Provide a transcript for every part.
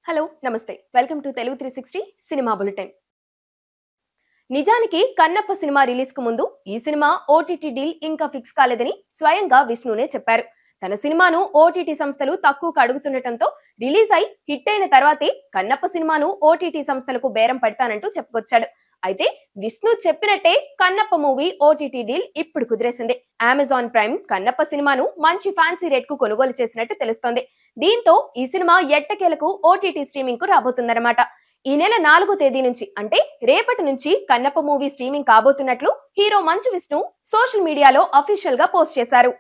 Hello నమస్తే welcome to Telugu 360 cinema bulletin. నిజానికి Kannappa cinema release కు ముందు ఈ సినిమా ఓటీటీ డీల్ ఇంకా ఫిక్స్ కాలేదని స్వయంగా విష్ణునే చెప్పారు. తన సినిమాను ఓటీటీ సంస్థలు తక్కువకు అడుగుతుండటంతో రిలీజ్ అయి హిట్ అయిన తర్వాతే కన్నప్ప సినిమాను ఓటీటీ సంస్థలకు బేరం పెడతానంటూ చెప్పుకొచ్చాడు. అయితే విష్ణు చెప్పినట్టే కన్నప్ప మూవీ ఓటీటీ డీల్ ఇప్పుడు కుదిరేసింది. అమెజాన్ ప్రైమ్ కన్నప్ప సినిమాను మంచి ఫ్యాన్సీ రేట్ కు కొనుగోలు చేసినట్టు తెలుస్తోంది. దీంతో ఈ సినిమా ఎట్టకేలకు ఓటీటీ స్ట్రీమింగ్ కు రాబోతుందన్నమాట. ఈ నెల 4వ తేదీ నుంచి అంటే రేపటి నుంచి Kannappa movie streaming కాబోతున్నట్లు hero Manchu Vishnu social మీడియాలో అఫీషియల్ గా పోస్ట్ చేశారు.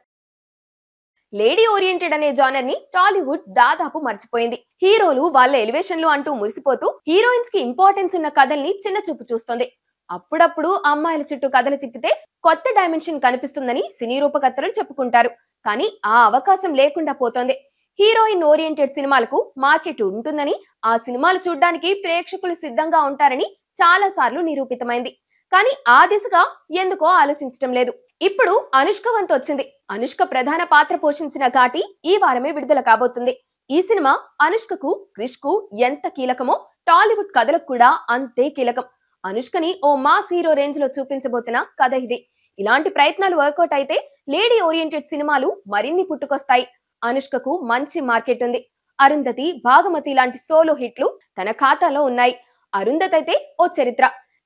లేడీ ఓరియంటెడ్ అనే జానర్ ని టాలీవుడ్ దాదాపు మర్చిపోయింది. హీరోలు వాళ్ళ ఎలివేషన్లు అంటూ మురిసిపోతూ హీరోయిన్స్ కి ఇంపార్టెన్స్ ఉన్న కథల్ని చిన్న చూపు చూస్తుంది. అప్పుడప్పుడు అమ్మాయిల చుట్టూ కథలు తిప్పితే కొత్త డైమెన్షన్ కనిపిస్తుందని సినీ రూపకర్తలు చెప్పుకుంటారు. కానీ ఆ అవకాశం లేకుండా పోతోంది. హీరోయిన్ ఓరియంటెడ్ సినిమాలకు మార్కెట్ ఉంటుందని, ఆ సినిమాలు చూడ్డానికి ప్రేక్షకులు సిద్ధంగా ఉంటారని చాలా సార్లు నిరూపితమైంది. కానీ ఆ దిశగా ఎందుకో ఆలోచించడం లేదు. ఇప్పుడు అనుష్క వంతు వచ్చింది. అనుష్క ప్రధాన పాత్ర పోషించిన ఘాటి ఈ వారమే విడుదల కాబోతుంది. ఈ సినిమా అనుష్కకు, క్రిష్ కు ఎంత కీలకమో టాలీవుడ్ కథలకు కూడా అంతే కీలకం. అనుష్కని ఓ మాస్ హీరో రేంజ్ లో చూపించబోతున్న కథ ఇది. ఇలాంటి ప్రయత్నాలు వర్కౌట్ అయితే లేడీ ఓరియంటెడ్ సినిమాలు మరిన్ని పుట్టుకొస్తాయి. అనుష్కకు మంచి మార్కెట్ ఉంది. అరుంధతి, భాగమతి లాంటి సోలో హిట్లు తన ఖాతాలో ఉన్నాయి. అరుంధతి అయితే ఓ చరిత్ర.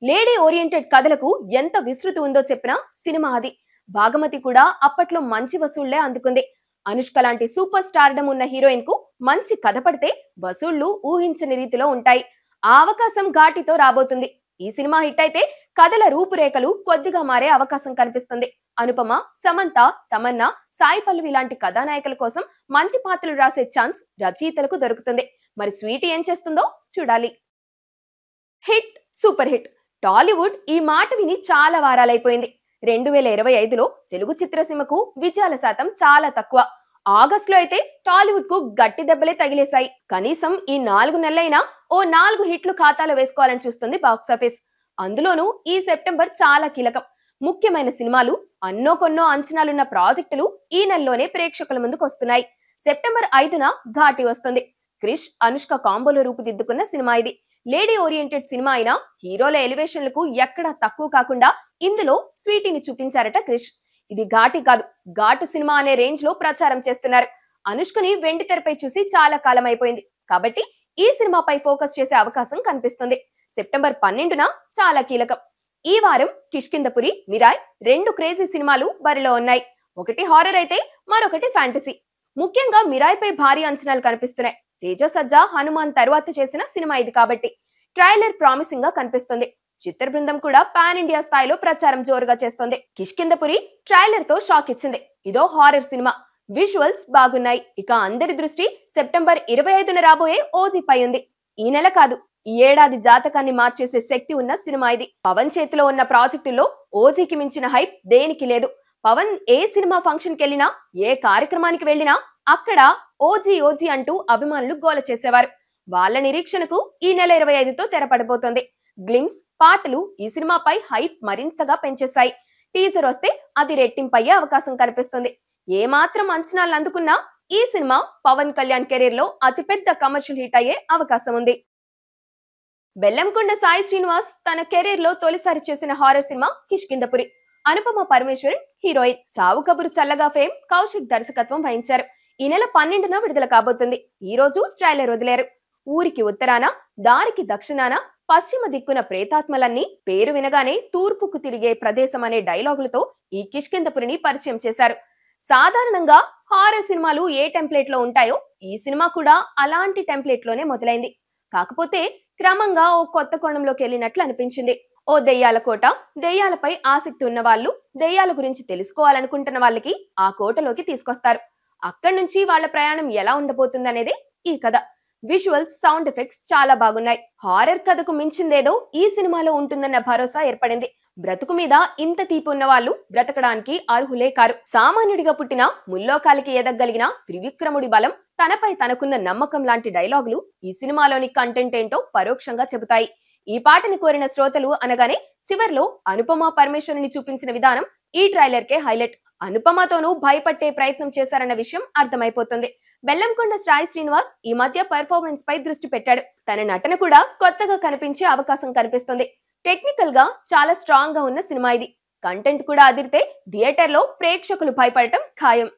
లేడీ ఓరియంటెడ్ కథలకు ఎంత విస్తృతి ఉందో చెప్పిన సినిమా అది. భాగమతి కూడా అప్పట్లో మంచి వసూళ్లే అందుకుంది. అనుష్క లాంటి సూపర్ స్టార్డమ్ ఉన్న హీరోయిన్ కు మంచి కథ పడితే వసూళ్లు ఊహించని రీతిలో ఉంటాయి. ఆ అవకాశం ఘాటితో రాబోతుంది. ఈ సినిమా హిట్ అయితే కథల రూపురేఖలు కొద్దిగా మారే అవకాశం కనిపిస్తుంది. అనుపమ, సమంత, తమన్నా, సాయి పల్లవి లాంటి కథానాయకుల కోసం మంచి పాత్రలు రాసే ఛాన్స్ రచయితలకు దొరుకుతుంది. మరి స్వీటీ ఏం చేస్తుందో చూడాలి. Hit, super hit. టాలీవుడ్ ఈ మాట విని చాలా వారాలైపోయింది. 2025లో తెలుగు చిత్రసీమకు విజయాల శాతం చాలా తక్కువ. ఆగస్టులో అయితే టాలీవుడ్ కు గట్టి దెబ్బలే తగిలేశాయి. కనీసం ఈ 4 నెలలైనా ఓ 4 హిట్లు ఖాతాలో వేసుకోవాలని చూస్తుంది బాక్సాఫీస్. అందులోనూ ఈ సెప్టెంబర్ చాలా కీలకం. ముఖ్యమైన సినిమాలు, అన్నో కొన్నో అంచనాలున్న ప్రాజెక్టులు ఈ నెలలోనే ప్రేక్షకుల ముందుకు వస్తున్నాయి. సెప్టెంబర్ 5న ఘాటి వస్తుంది. క్రిష్, అనుష్క కాంబోలో రూపుదిద్దుకున్న సినిమా ఇది. లేడీ ఓరియంటెడ్ సినిమా అయినా హీరోల ఎలివేషన్లకు ఎక్కడా తక్కువ కాకుండా ఇందులో స్వీటీని చూపించారట క్రిష్. ఇది ఘాటి కాదు, ఘాటు సినిమా అనే రేంజ్ లో ప్రచారం చేస్తున్నారు. అనుష్కని వెండి తెరపై చూసి చాలా కాలం అయిపోయింది కాబట్టి ఈ సినిమాపై ఫోకస్ చేసే అవకాశం కనిపిస్తుంది. సెప్టెంబర్ 12న చాలా కీలకం. ఈ వారం కిష్కింధపురి, మిరాయ్ 2 క్రేజీ సినిమాలు బరిలో ఉన్నాయి. ఒకటి హారర్ అయితే మరొకటి ఫ్యాంటసీ. ముఖ్యంగా మిరాయ్ పై భారీ అంచనాలు కనిపిస్తున్నాయి. తేజ సజ్జా, హనుమాన్ తరువాత చేసిన సినిమా ఇది కాబట్టి ట్రైలర్ ప్రామిసింగ్ గా కనిపిస్తుంది. చిత్ర బృందం కూడా పాన్ ఇండియా స్థాయిలో ప్రచారం జోరుగా చేస్తోంది. కిష్కింధపురి ట్రైలర్ తో షాక్ ఇచ్చింది. ఇదో హారర్ సినిమా. విజువల్స్ బాగున్నాయి. ఇక అందరి దృష్టి సెప్టెంబర్ 25న రాబోయే ఓజీ పై ఉంది. ఈ నెల కాదు, ఈ ఏడాది జాతకాన్ని మార్చేసే శక్తి ఉన్న సినిమా ఇది. పవన్ చేతిలో ఉన్న ప్రాజెక్టుల్లో ఓజీకి మించిన హైప్ దేనికి లేదు. పవన్ ఏ సినిమా ఫంక్షన్ కి వెళ్ళినా, ఏ కార్యక్రమానికి వెళ్ళినా అక్కడ ఓజీ ఓజీ అంటూ అభిమానులు గోల చేసేవారు. వాళ్ళ నిరీక్షణకు ఈ నెల 25తో తెరపడబోతోంది. గ్లిమ్స్, పాటలు ఈ సినిమాపై హైప్ మరింతగా పెంచేశాయి. టీజర్ వస్తే అది రెట్టింపయ్యే అవకాశం కనిపిస్తుంది. ఏ మాత్రం అంచనాలు అందుకున్నా ఈ సినిమా పవన్ కళ్యాణ్ కెరీర్ లో అతిపెద్ద కమర్షియల్ హిట్ అయ్యే అవకాశం ఉంది. బెల్లంకొండ సాయి శ్రీనివాస్ తన కెరీర్ లో తొలిసారి చేసిన horror cinema Kishkindhapuri. Anupama Parameswaran heroine. చావు కబురు చల్లగా ఫేమ్ కౌశిక్ దర్శకత్వం వహించారు. ఈ నెల 12న విడుదల కాబోతుంది. ఈ రోజు ట్రైలర్ వదిలేరు. ఊరికి ఉత్తరాన, దారికి దక్షిణాన, పశ్చిమ దిక్కున ప్రేతాత్మలన్నీ, పేరు వినగానే తూర్పుకు తిరిగే ప్రదేశం అనే డైలాగులతో ఈ కిష్కింధపురిని పరిచయం చేశారు. సాధారణంగా హారర్ సినిమాలు ఏ టెంప్లెట్ లో ఉంటాయో ఈ సినిమా కూడా అలాంటి టెంప్లెట్ లోనే మొదలైంది. కాకపోతే క్రమంగా ఓ కొత్త కోణంలోకి వెళ్ళినట్లు అనిపించింది. ఓ దెయ్యాల కోట, దెయ్యాలపై ఆసక్తి ఉన్న వాళ్ళు, దెయ్యాల గురించి తెలుసుకోవాలనుకుంటున్న వాళ్ళకి ఆ కోటలోకి తీసుకొస్తారు. అక్కడి నుంచి వాళ్ళ ప్రయాణం ఎలా ఉండబోతుందనేదే ఈ కథ. విజువల్స్, సౌండ్ ఎఫెక్ట్స్ చాలా బాగున్నాయి. హారర్ కథకు మించిందేదో ఈ సినిమాలో ఉంటుందన్న భరోసా ఏర్పడింది. బ్రతుకు మీద ఇంత తీపి ఉన్న వాళ్ళు బ్రతకడానికి అర్హులే కారు. సామాన్యుడిగా పుట్టిన ముల్లోకాలకి ఎదగలిగిన త్రివిక్రముడి బలం, తనపై తనకున్న నమ్మకం లాంటి డైలాగులు ఈ సినిమాలోని కంటెంట్ ఏంటో పరోక్షంగా చెబుతాయి. ఈ పాటని కోరిన శ్రోతలు అనగానే చివర్లో అనుపమ పరమేశ్వరుని చూపించిన విధానం ఈ ట్రైలర్ కే హైలైట్. అనుపమతోనూ భయపట్టే ప్రయత్నం చేశారన్న విషయం అర్థమైపోతుంది. బెల్లంకొండ సాయి శ్రీనివాస్ ఈ మధ్య పెర్ఫార్మెన్స్ పై దృష్టి పెట్టాడు. తన నటన కూడా కొత్తగా కనిపించే అవకాశం కనిపిస్తుంది. టెక్నికల్ గా చాలా స్ట్రాంగ్ గా ఉన్న సినిమా ఇది. కంటెంట్ కూడా అదిరితే థియేటర్ లో ప్రేక్షకులు భయపడటం ఖాయం.